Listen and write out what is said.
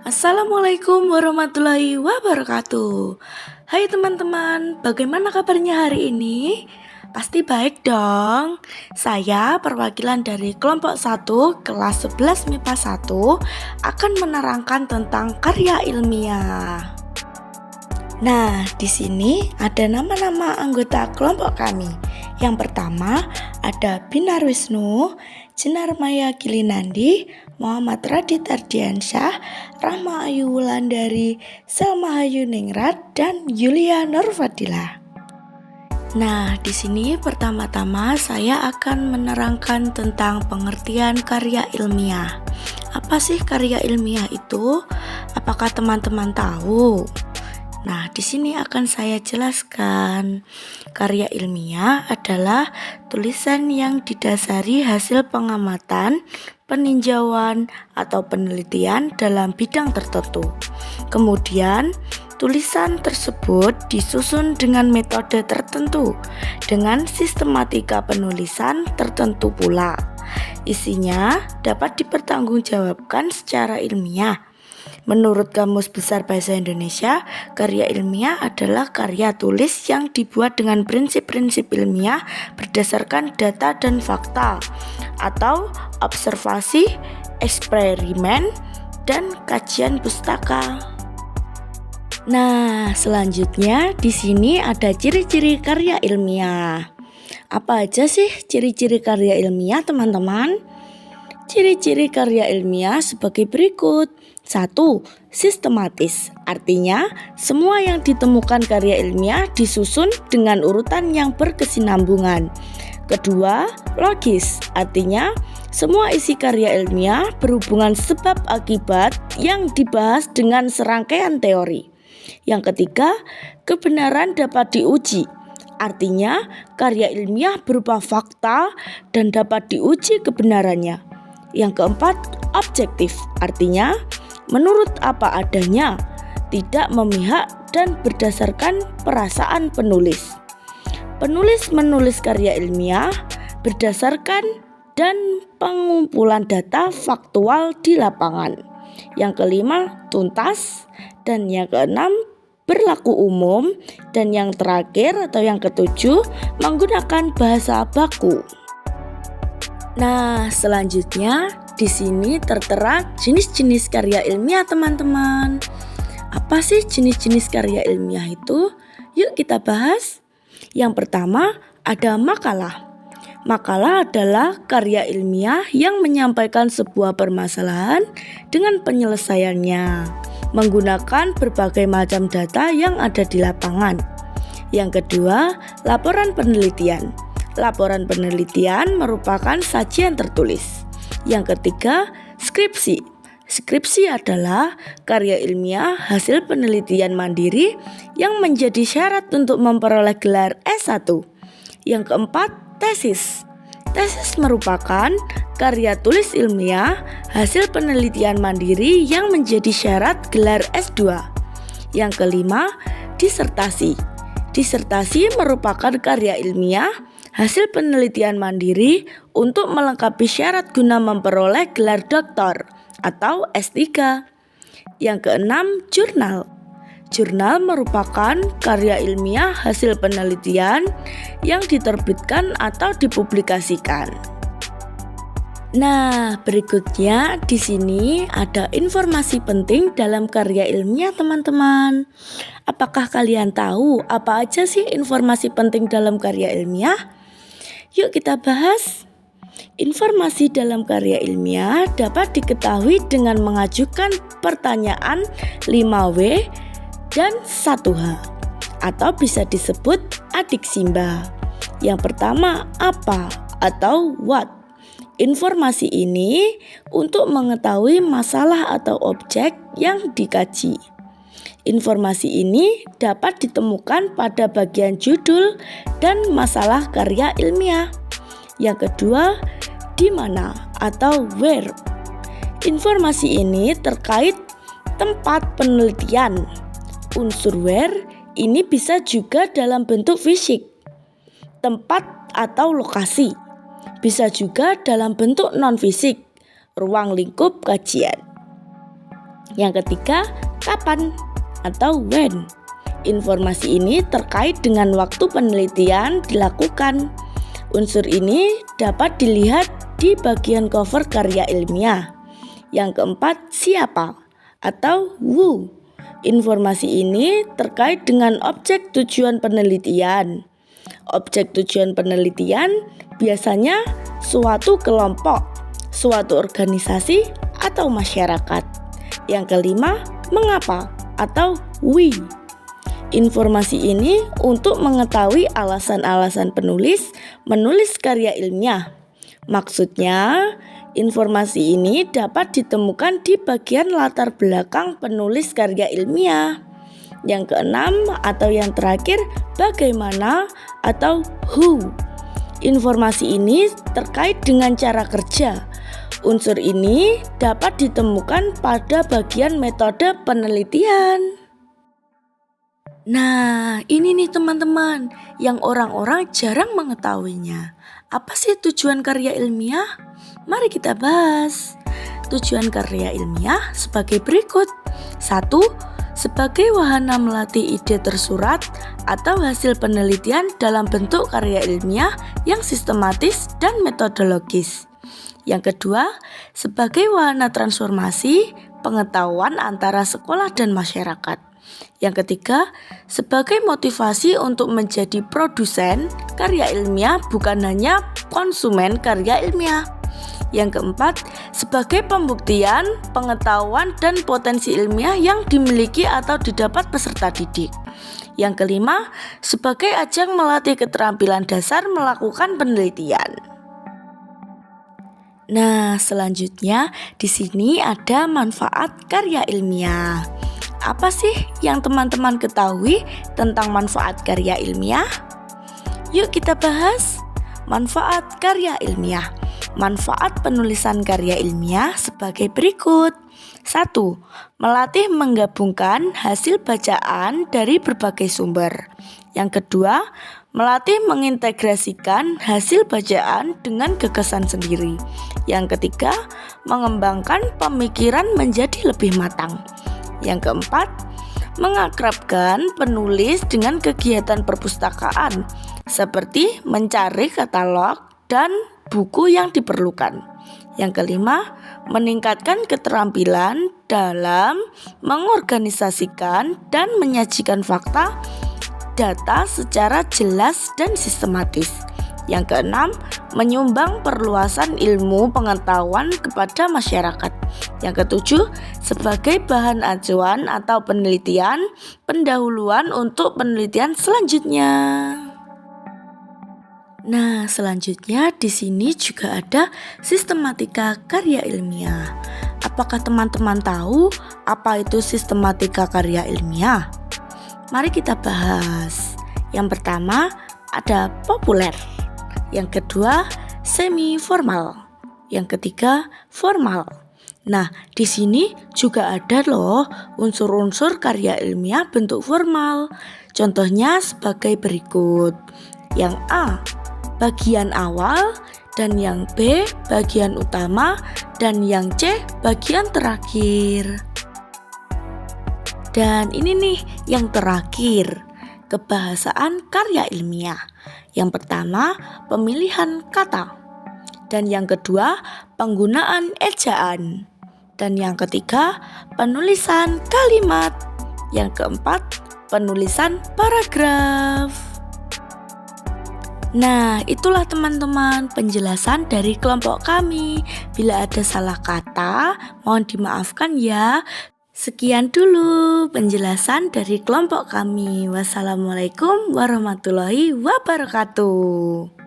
Assalamualaikum warahmatullahi wabarakatuh. Hai teman-teman, bagaimana kabarnya hari ini? Pasti baik dong. Saya perwakilan dari kelompok 1 kelas 11 MIPA 1 akan menerangkan tentang karya ilmiah. Nah, di sini ada nama-nama anggota kelompok kami. Yang pertama ada Binar Wisnu, Jenar Maya Gilinandi, Muhammad Radit Ardiansyah, Rahma Ayu Wulandari, Selma Ayu Ningrat, dan Yulia Nurfadila. Nah, di sini pertama-tama saya akan menerangkan tentang pengertian karya ilmiah. Apa sih karya ilmiah itu? Apakah teman-teman tahu? Nah, di sini akan saya jelaskan. Karya ilmiah adalah tulisan yang didasari hasil pengamatan, peninjauan, atau penelitian dalam bidang tertentu. Kemudian, tulisan tersebut disusun dengan metode tertentu, dengan sistematika penulisan tertentu pula. Isinya dapat dipertanggungjawabkan secara ilmiah. Menurut Kamus Besar Bahasa Indonesia, karya ilmiah adalah karya tulis yang dibuat dengan prinsip-prinsip ilmiah berdasarkan data dan fakta, atau observasi, eksperimen, dan kajian pustaka. Nah, selanjutnya di sini ada ciri-ciri karya ilmiah. Apa aja sih ciri-ciri karya ilmiah, teman-teman? Ciri-ciri karya ilmiah sebagai berikut. 1. Sistematis, artinya semua yang ditemukan karya ilmiah disusun dengan urutan yang berkesinambungan. Kedua, logis, artinya semua isi karya ilmiah berhubungan sebab akibat yang dibahas dengan serangkaian teori. Yang ketiga, kebenaran dapat diuji, artinya karya ilmiah berupa fakta dan dapat diuji kebenarannya. Yang keempat, objektif, artinya menurut apa adanya, tidak memihak dan berdasarkan perasaan penulis. Penulis menulis karya ilmiah berdasarkan dan pengumpulan data faktual di lapangan. Yang kelima, tuntas, dan yang keenam, berlaku umum, dan yang terakhir atau yang ketujuh, menggunakan bahasa baku. Nah, selanjutnya di sini tertera jenis-jenis karya ilmiah, teman-teman. Apa sih jenis-jenis karya ilmiah itu? Yuk kita bahas. Yang pertama ada makalah. Makalah adalah karya ilmiah yang menyampaikan sebuah permasalahan dengan penyelesaiannya menggunakan berbagai macam data yang ada di lapangan. Yang kedua, laporan penelitian. Laporan penelitian merupakan sajian tertulis. Yang ketiga, skripsi. Skripsi adalah karya ilmiah hasil penelitian mandiri yang menjadi syarat untuk memperoleh gelar S1. Yang keempat, tesis. Tesis merupakan karya tulis ilmiah hasil penelitian mandiri yang menjadi syarat gelar S2. Yang kelima, disertasi. Disertasi merupakan karya ilmiah hasil penelitian mandiri untuk melengkapi syarat guna memperoleh gelar doktor atau S3. Yang keenam, jurnal. Jurnal merupakan karya ilmiah hasil penelitian yang diterbitkan atau dipublikasikan. Nah, berikutnya di sini ada informasi penting dalam karya ilmiah, teman-teman. Apakah kalian tahu apa aja sih informasi penting dalam karya ilmiah? Yuk kita bahas. Informasi dalam karya ilmiah dapat diketahui dengan mengajukan pertanyaan 5W dan 1H, atau bisa disebut adik Simba. Yang pertama, apa atau what? Informasi ini untuk mengetahui masalah atau objek yang dikaji. Informasi ini dapat ditemukan pada bagian judul dan masalah karya ilmiah. Yang kedua, di mana atau where. Informasi ini terkait tempat penelitian. Unsur where ini bisa juga dalam bentuk fisik, tempat atau lokasi. Bisa juga dalam bentuk non-fisik, ruang lingkup kajian. Yang ketiga, kapan atau when. Informasi ini terkait dengan waktu penelitian dilakukan. Unsur ini dapat dilihat di bagian cover karya ilmiah. Yang keempat, siapa atau who. Informasi ini terkait dengan objek tujuan penelitian. Objek tujuan penelitian biasanya suatu kelompok, suatu organisasi, atau masyarakat. Yang kelima, mengapa atau why. Informasi ini untuk mengetahui alasan-alasan penulis menulis karya ilmiah. Maksudnya, informasi ini dapat ditemukan di bagian latar belakang penulis karya ilmiah. Yang keenam atau yang terakhir, bagaimana atau who. Informasi ini terkait dengan cara kerja. Unsur ini dapat ditemukan pada bagian metode penelitian. Nah, ini nih teman-teman yang orang-orang jarang mengetahuinya. Apa sih tujuan karya ilmiah? Mari kita bahas. Tujuan karya ilmiah sebagai berikut. 1. Sebagai wahana melatih ide tersurat atau hasil penelitian dalam bentuk karya ilmiah yang sistematis dan metodologis. Yang kedua, sebagai wahana transformasi pengetahuan antara sekolah dan masyarakat. Yang ketiga, sebagai motivasi untuk menjadi produsen karya ilmiah bukan hanya konsumen karya ilmiah. Yang keempat, sebagai pembuktian pengetahuan dan potensi ilmiah yang dimiliki atau didapat peserta didik. Yang kelima, sebagai ajang melatih keterampilan dasar melakukan penelitian. Nah, selanjutnya di sini ada manfaat karya ilmiah. Apa sih yang teman-teman ketahui tentang manfaat karya ilmiah? Yuk kita bahas manfaat karya ilmiah. Manfaat penulisan karya ilmiah sebagai berikut. 1. Melatih menggabungkan hasil bacaan dari berbagai sumber. Yang kedua, melatih mengintegrasikan hasil bacaan dengan gagasan sendiri. Yang ketiga, mengembangkan pemikiran menjadi lebih matang. Yang keempat, mengakrabkan penulis dengan kegiatan perpustakaan seperti mencari katalog dan buku yang diperlukan. Yang kelima, meningkatkan keterampilan dalam mengorganisasikan dan menyajikan fakta data secara jelas dan sistematis. Yang keenam, menyumbang perluasan ilmu pengetahuan kepada masyarakat. Yang ketujuh, sebagai bahan acuan atau penelitian pendahuluan untuk penelitian selanjutnya. Nah, selanjutnya di sini juga ada sistematika karya ilmiah. Apakah teman-teman tahu apa itu sistematika karya ilmiah? Mari kita bahas. Yang pertama ada populer. Yang kedua semi formal. Yang ketiga formal. Nah, di sini juga ada loh unsur-unsur karya ilmiah bentuk formal. Contohnya sebagai berikut. Yang A, bagian awal, dan yang B, bagian utama, dan yang C, bagian terakhir. Dan ini nih yang terakhir, kebahasaan karya ilmiah. Yang pertama, pemilihan kata. Dan yang kedua, penggunaan ejaan. Dan yang ketiga, penulisan kalimat. Yang keempat, penulisan paragraf. Nah, itulah teman-teman penjelasan dari kelompok kami. Bila ada salah kata, mohon dimaafkan ya. Sekian dulu penjelasan dari kelompok kami. Wassalamualaikum warahmatullahi wabarakatuh.